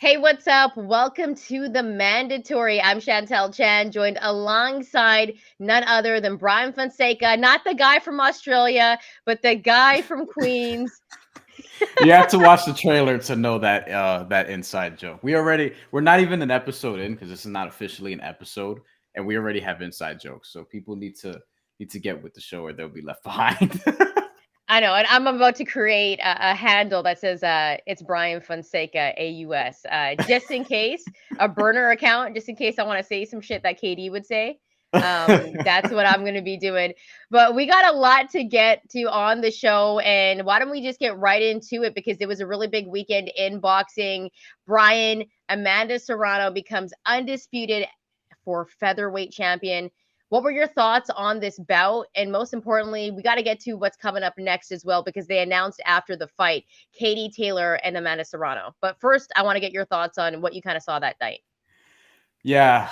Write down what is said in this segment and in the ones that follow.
Hey, what's up? Welcome to the Mandatory. I'm Shantelle Chand, joined alongside none other than Bryan Fonseca, not the guy from Australia, but the guy from Queens. You have to watch the trailer to know that inside joke. We're not even an episode in because this is not officially an episode, and we already have inside jokes. So people need to get with the show or they'll be left behind. I know, and I'm about to create a handle that says it's Bryan Fonseca AUS, just in case, a burner account, just in case I want to say some shit that KD would say. That's what I'm going to be doing. But we got a lot to get to on the show, and why don't we just get right into it, because it was a really big weekend in boxing. Amanda Serrano becomes undisputed for featherweight champion. What were your thoughts on this bout? And most importantly, we got to get to what's coming up next as well, because they announced after the fight Katie Taylor and Amanda Serrano. But first, I want to get your thoughts on what you kind of saw that night. Yeah,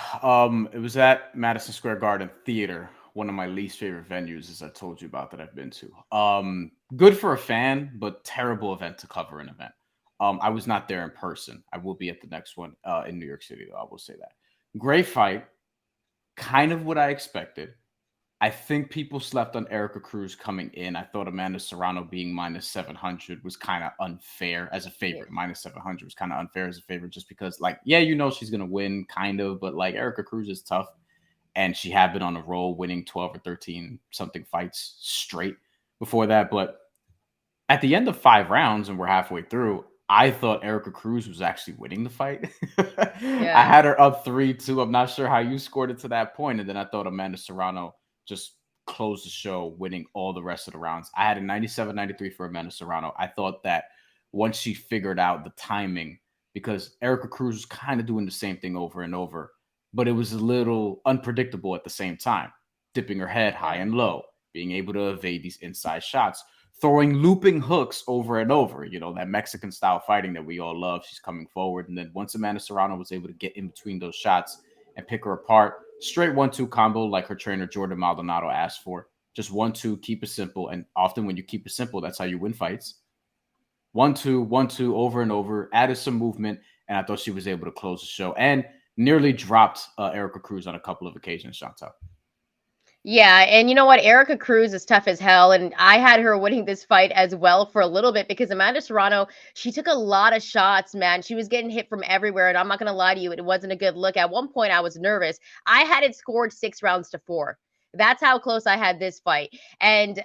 it was at Madison Square Garden Theater, one of my least favorite venues, as I told you about that I've been to. Good for a fan, but terrible event to cover an event. I was not there in person. I will be at the next one in New York City, though. I will say that. Great fight, kind of what I expected. I think people slept on Erica Cruz coming in. I thought Amanda Serrano being minus 700 was kind of unfair as a Yeah. favorite. Minus 700 was kind of unfair as a favorite just because, like, yeah, you know she's going to win, kind of, but like Erica Cruz is tough and she had been on a roll winning 12 or 13 something fights straight before that. But at the end of 5 rounds, and we're halfway through, I thought Erica Cruz was actually winning the fight. I Yeah. had her up 3-2. I'm not sure how you scored it to that point. And then I thought Amanda Serrano just closed the show, winning all the rest of the rounds. I had a 97-93 for Amanda Serrano. I thought that once she figured out the timing, because Erica Cruz was kind of doing the same thing over and over, but it was a little unpredictable at the same time, dipping her head high Yeah. and low, being able to evade these inside shots, throwing looping hooks over and over, that Mexican style fighting that we all love. She's coming forward. And then once Amanda Serrano was able to get in between those shots and pick her apart, straight 1-2 combo like her trainer Jordan Maldonado asked for. Just 1-2, keep it simple. And often when you keep it simple, that's how you win fights. 1-2, 1-2 over and over, added some movement. And I thought she was able to close the show and nearly dropped Erica Cruz on a couple of occasions, Chantal. Yeah, and you know what? Erica Cruz is tough as hell, and I had her winning this fight as well for a little bit, because Amanda Serrano, she took a lot of shots, man. She was getting hit from everywhere, and I'm not gonna lie to you, it wasn't a good look. At one point, I was nervous. I had it scored 6 rounds to 4. That's how close I had this fight. And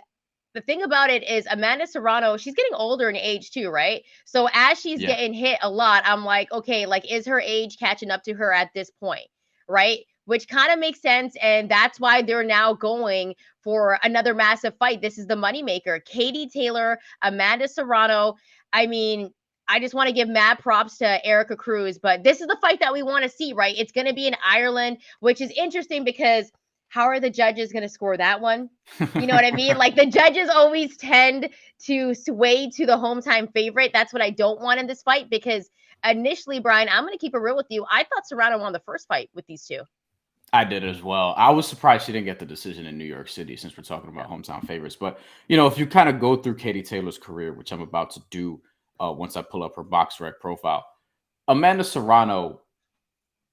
the thing about it is Amanda Serrano, she's getting older in age too, right? So as she's Yeah. getting hit a lot, I'm like, okay, like, is her age catching up to her at this point, right? Which kind of makes sense. And that's why they're now going for another massive fight. This is the moneymaker. Katie Taylor, Amanda Serrano. I mean, I just want to give mad props to Erica Cruz, but this is the fight that we want to see, right? It's going to be in Ireland, which is interesting because how are the judges going to score that one? You know what I mean? Like, the judges always tend to sway to the home time favorite. That's what I don't want in this fight, because initially, Bryan, I'm going to keep it real with you. I thought Serrano won the first fight with these two. I did as well. I was surprised she didn't get the decision in New York City since we're talking Yeah. about hometown favorites. But, if you kind of go through Katie Taylor's career, which I'm about to do once I pull up her BoxRec profile, Amanda Serrano,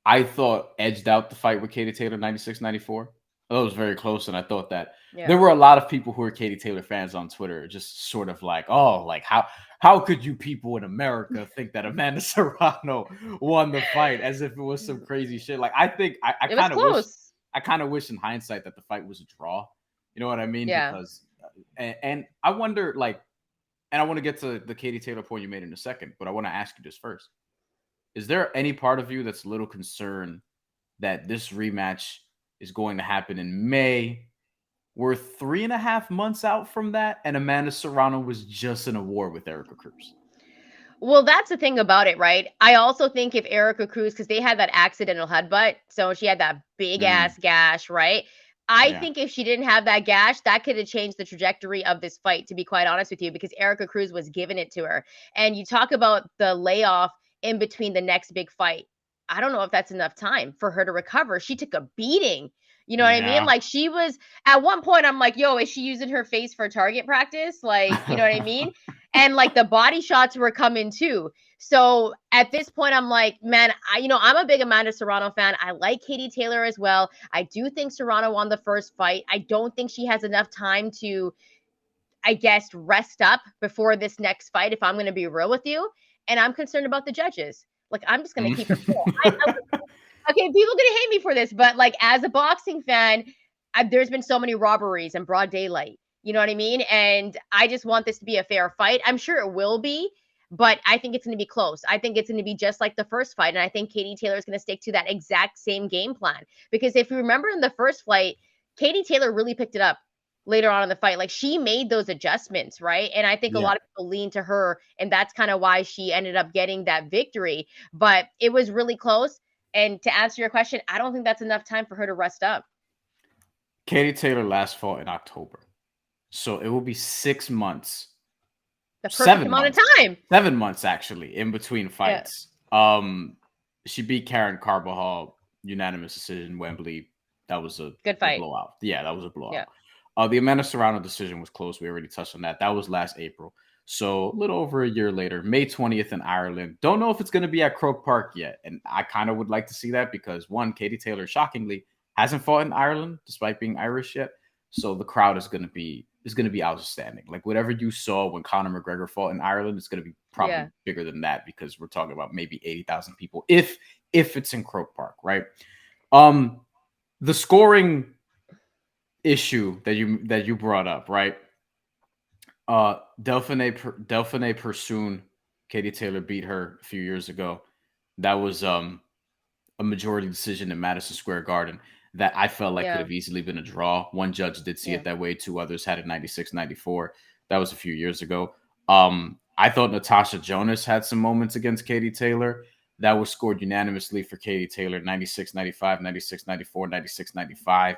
I thought edged out the fight with Katie Taylor 96-94. That was very close. And I thought that Yeah. there were a lot of people who are Katie Taylor fans on Twitter just sort of like, oh, like how could you people in America think that Amanda Serrano won the fight as if it was some crazy shit? Like, I think I It was kind of wish close. in hindsight that the fight was a draw. You know what I mean? Yeah. Because and I wonder, like, and I want to get to the Katie Taylor point you made in a second, but I want to ask you this first. Is there any part of you that's a little concerned that this rematch is going to happen in May? We're 3.5 months out from that, and Amanda Serrano was just in a war with Erica Cruz. Well, that's the thing about it, right? I also think if Erica Cruz, because they had that accidental headbutt, so she had that big Mm, ass gash, right? I yeah. think if she didn't have that gash, that could have changed the trajectory of this fight, to be quite honest with you, because Erica Cruz was giving it to her. And you talk about the layoff in between the next big fight. I don't know if that's enough time for her to recover. She took a beating. You know what I mean? Yeah. Like, she was at one point, I'm like, yo, is she using her face for target practice? Like, you know what I mean? And like the body shots were coming too. So at this point, I'm like, man, I'm a big Amanda Serrano fan. I like Katie Taylor as well. I do think Serrano won the first fight. I don't think she has enough time to, I guess, rest up before this next fight, if I'm going to be real with you. And I'm concerned about the judges. Like, I'm just going to keep it real. Okay, people are going to hate me for this, but like, as a boxing fan, there's been so many robberies in broad daylight. You know what I mean? And I just want this to be a fair fight. I'm sure it will be, but I think it's going to be close. I think it's going to be just like the first fight. And I think Katie Taylor is going to stick to that exact same game plan. Because if you remember in the first fight, Katie Taylor really picked it up later on in the fight. Like, she made those adjustments, right? And I think a Yeah. lot of people lean to her, and that's kind of why she ended up getting that victory. But it was really close. And to answer your question, I don't think that's enough time for her to rest up. Katie Taylor last fought in October. So it will be 6 months. The perfect 7 amount months. of time. 7 months actually in between fights. Yeah. She beat Karen Carbajal, unanimous decision, Wembley. That was a good fight. Blowout. Yeah, that was a blowout. Yeah. The Amanda Serrano decision was close. We already touched on that. That was last April. So a little over a year later, May 20th in Ireland. Don't know if it's going to be at Croke Park yet. And I kind of would like to see that because, one, Katie Taylor, shockingly, hasn't fought in Ireland despite being Irish yet. So the crowd is going to be outstanding. Like, whatever you saw when Conor McGregor fought in Ireland, it's going to be probably bigger than that because we're talking about maybe 80,000 people if it's in Croke Park, right? The scoring issue that you brought up, right? Delphine Persoon, Katie Taylor beat her a few years ago. That was a majority decision in Madison Square Garden that I felt like could have easily been a draw. One judge did see it that way. Two others had it 96-94. That was a few years ago. I thought Natasha Jonas had some moments against Katie Taylor that was scored unanimously for Katie Taylor, 96-95, 96-94, 96-95.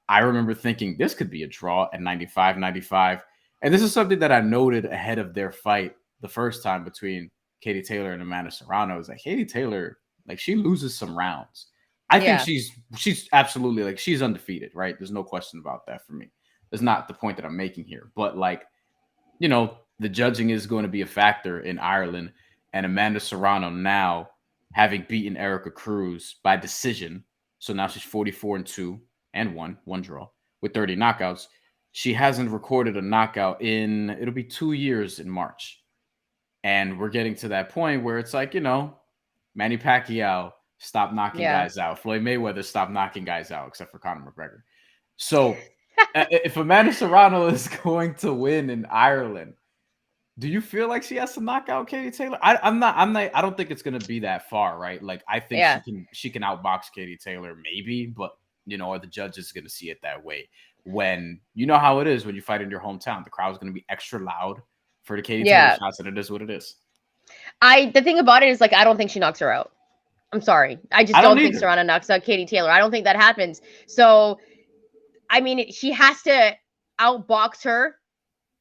I remember thinking this could be a draw at 95-95. And this is something that I noted ahead of their fight the first time between Katie Taylor and Amanda Serrano. Is like Katie Taylor, like, she loses some rounds. I think she's absolutely, like, she's undefeated, right? There's no question about that for me. That's not the point that I'm making here. But, like, you know, the judging is going to be a factor in Ireland. And Amanda Serrano now, having beaten Erica Cruz by decision, so now she's 44-2 and one draw with 30 knockouts. She hasn't recorded a knockout in, it'll be 2 years in March. And we're getting to that point where it's like, you know, Manny Pacquiao stopped knocking guys out. Floyd Mayweather stopped knocking guys out, except for Conor McGregor. So if Amanda Serrano is going to win in Ireland, do you feel like she has to knock out Katie Taylor? I don't think it's going to be that far, right? Like, I think she can outbox Katie Taylor, maybe, but, you know, are the judges going to see it that way? When you know how it is when you fight in your hometown, the crowd's going to be extra loud for the Katie Taylor shots, and it is what it is. The thing about it is, like, I don't think she knocks her out. I'm sorry. I just don't think Serrano knocks out Katie Taylor. I don't think that happens. So, I mean, she has to outbox her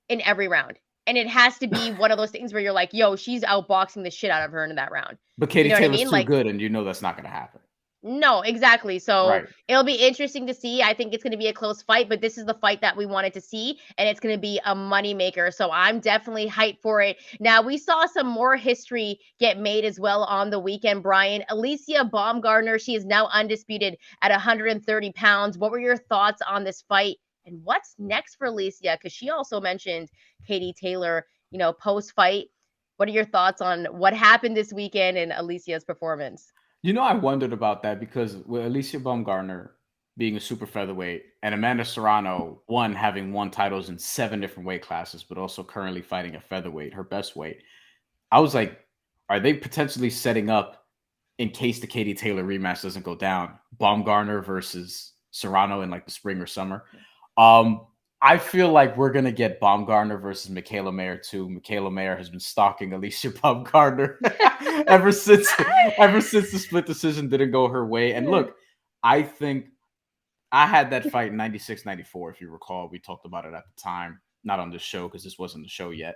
in every round. And it has to be one of those things where you're like, yo, she's outboxing the shit out of her in that round. But Katie Taylor's too good, and you know that's not going to happen. No, exactly. So it'll be interesting to see. I think it's going to be a close fight, but this is the fight that we wanted to see, and it's going to be a moneymaker. So I'm definitely hyped for it. Now, we saw some more history get made as well on the weekend, Bryan. Alycia Baumgardner, she is now undisputed at 130 pounds. What were your thoughts on this fight? And what's next for Alycia? Because she also mentioned Katie Taylor, you know, post-fight. What are your thoughts on what happened this weekend in Alycia's performance? You know, I wondered about that because with Alycia Baumgardner being a super featherweight and Amanda Serrano, having won titles in 7 different weight classes, but also currently fighting at featherweight, her best weight, I was like, are they potentially setting up, in case the Katie Taylor rematch doesn't go down, Baumgardner versus Serrano in like the spring or summer? I feel like we're going to get Baumgardner versus Michaela Mayer too. Michaela Mayer has been stalking Alycia Baumgardner ever since the split decision didn't go her way. And look, I think I had that fight in 96-94. If you recall, we talked about it at the time, not on this show because this wasn't the show yet,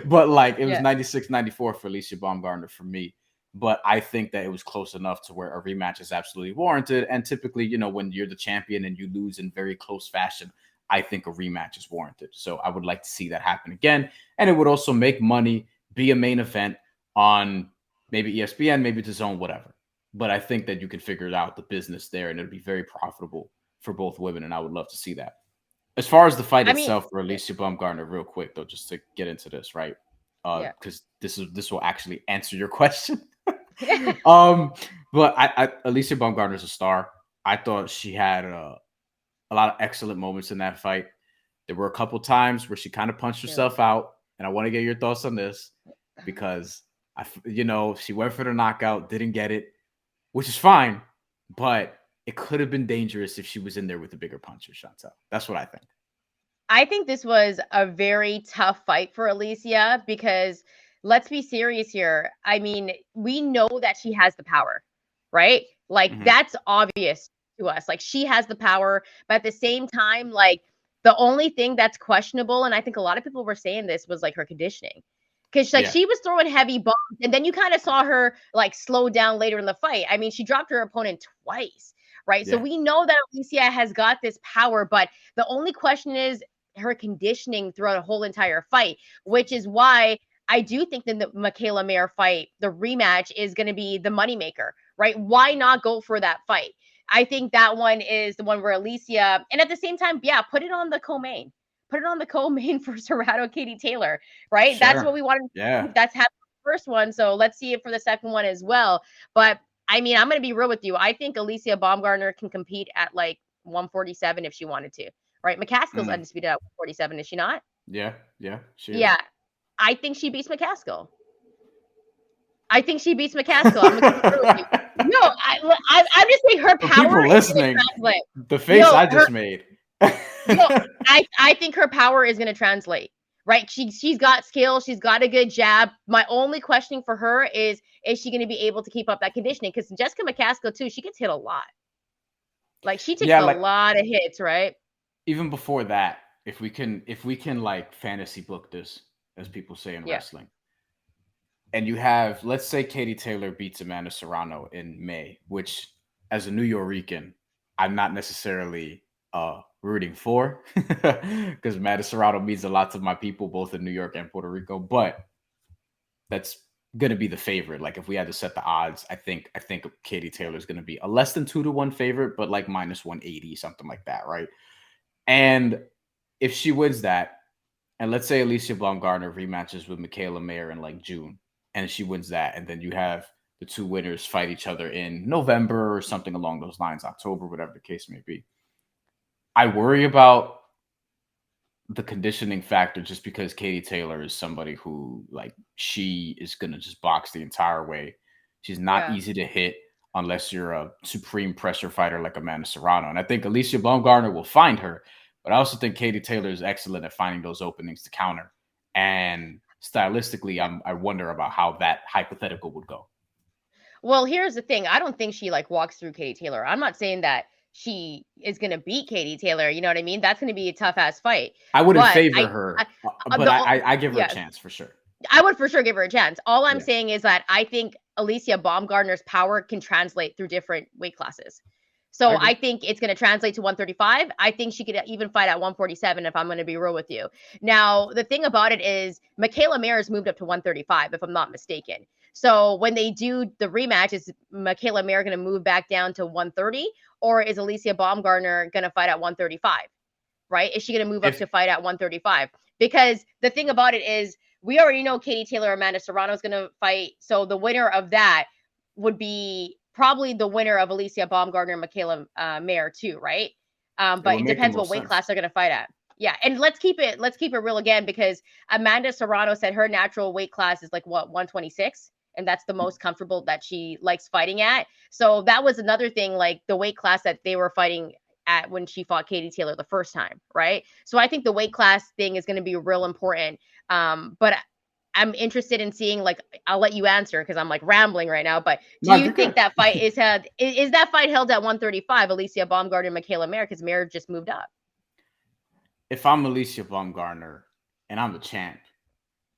but like it was 96-94 for Alycia Baumgardner for me. But I think that it was close enough to where a rematch is absolutely warranted. And typically, you know, when you're the champion and you lose in very close fashion, I think a rematch is warranted. So I would like to see that happen again. And it would also make money, be a main event on maybe ESPN, maybe DAZN, whatever. But I think that you can figure out the business there, and it'll be very profitable for both women. And I would love to see that. As far as the fight I mean, itself for Alycia Baumgardner, real quick though, just to get into this, right? yeah. Because this will actually answer your question. Yeah. But Alycia Baumgardner is a star. I thought she had a lot of excellent moments in that fight. There were a couple times where she kind of punched Yeah. herself out, and I want to get your thoughts on this because she went for the knockout, didn't get it, which is fine, but it could have been dangerous if she was in there with a bigger puncher, Shantelle. That's what I think. I think this was a very tough fight for Alycia because let's be serious here. I mean, we know that she has the power, right? Like Mm-hmm. that's obvious to us. Like she has the power, but at the same time, like the only thing that's questionable, and I think a lot of people were saying this, was like her conditioning. Because like Yeah, she was throwing heavy bombs, and then you kind of saw her like slow down later in the fight. I mean, she dropped her opponent twice, right? So yeah. we know that Alycia has got this power, but the only question is her conditioning throughout a whole entire fight, which is why I do think that the Michaela Mayer fight, the rematch, is going to be the moneymaker, right? Why not go for that fight? I think that one is the one where Alycia, and at the same time, yeah, put it on the co-main. Put it on the co-main for Serrano, Katie Taylor, right? That's what Sure. we wanted. Yeah. That's happened the first one, so let's see it for the second one as well. But I mean, I'm going to be real with you. I think Alycia Baumgardner can compete at like 147 if she wanted to, right? McCaskill's Mm. undisputed at 147, is she not? Yeah. Yeah. She Yeah, is. I think she beats McCaskill. I think she beats McCaskill. I'm gonna keep it real with you. No, I'm just saying her For power people is gonna listening, translate. the face No, I her just made. no, I think her power is gonna translate. Right? She's got skill, she's got a good jab. My only questioning for her is she gonna be able to keep up that conditioning? Because Jessica McCaskill too, she gets hit a lot. Like she takes Yeah, a like lot of hits, right? even before that, if we can like fantasy book this, as people say in Yeah, wrestling, and you have, let's say, Katie Taylor beats Amanda Serrano in May, which as a New Yorican, I'm not necessarily rooting for because Amanda Serrano means a lot to my people both in New York and Puerto Rico, but that's gonna be the favorite. Like if we had to set the odds, I think Katie Taylor is gonna be a less than 2-1 favorite, but like minus 180, something like that, right? And if she wins that, and let's say Alycia Baumgardner rematches with Michaela Mayer in like June, and she wins that, and then you have the two winners fight each other in November or something along those lines, October, whatever the case may be. I worry about the conditioning factor just because Katie Taylor is somebody who like she is gonna just box the entire way. She's not yeah. easy to hit unless you're a supreme pressure fighter like Amanda Serrano. And I think Alycia Baumgardner will find her, but I also think Katie Taylor is excellent at finding those openings to counter. And stylistically, I wonder about how that hypothetical would go. Well, here's the thing. I don't think she like walks through Katie Taylor. I'm not saying that she is gonna beat Katie Taylor. You know what I mean? That's gonna be a tough ass fight. I wouldn't But favor I her, but I give her a yeah, chance for sure. I would for sure give her a chance. All I'm Yeah, saying is that I think Alycia Baumgardner's power can translate through different weight classes. I So agree. I think it's going to translate to 135. I think she could even fight at 147 if I'm going to be real with you. Now, the thing about it is Michaela Mayer moved up to 135 if I'm not mistaken. So when they do the rematch, is Michaela Mayer going to move back down to 130 or is Alycia Baumgardner going to fight at 135? Right? Is she going to move up If to fight at 135? Because the thing about it is we already know Katie Taylor, Amanda Serrano is going to fight. So the winner of that would be probably the winner of Alycia Baumgardner and Michaela Mayer too, right? it But would it make the depends what most weight sense. class they're going to fight at. Yeah, and let's keep it real again because Amanda Serrano said her natural weight class is like what 126, and that's the most comfortable that she likes fighting at. So that was another thing, like the weight class that they were fighting at when she fought Katie Taylor the first time, right? So I think the weight class thing is going to be real important. But I'm interested in seeing like I'll let you answer because I'm like rambling right now. But do No, you you're think good. that fight is that fight held at 135? Alycia Baumgardner and Michaela Mayer because Mayer just moved up. If I'm Alycia Baumgardner and I'm the champ,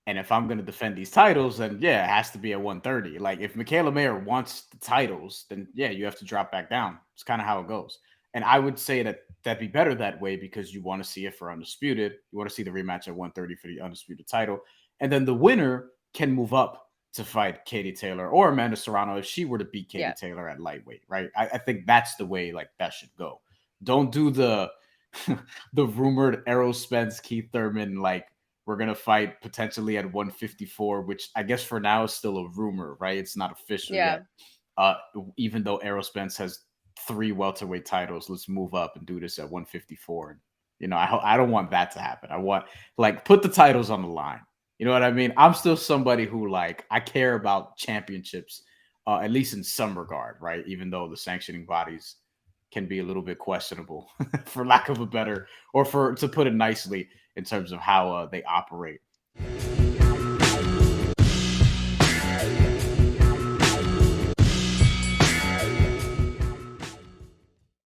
and if I'm going to defend these titles, then yeah, it has to be at 130. Like if Michaela Mayer wants the titles, then yeah, you have to drop back down. It's kind of how it goes. And I would say that that'd be better that way because you want to see it for Undisputed. You want to see the rematch at 130 for the Undisputed title. And then the winner can move up to fight Katie Taylor or Amanda Serrano if she were to beat Katie Yeah. Taylor at lightweight, right? I think that's the way like that should go. Don't do the the rumored Errol Spence, Keith Thurman, like we're gonna fight potentially at 154, which I guess for now is still a rumor, right? It's not official Yeah. yet. Even though Errol Spence has 3 welterweight titles, let's move up and do this at 154. You know, I don't want that to happen. I want like put the titles on the line. You know what I mean? I'm still somebody who like I care about championships, at least in some regard, right? Even though the sanctioning bodies can be a little bit questionable, for lack of a better, or for to put it nicely, in terms of how they operate.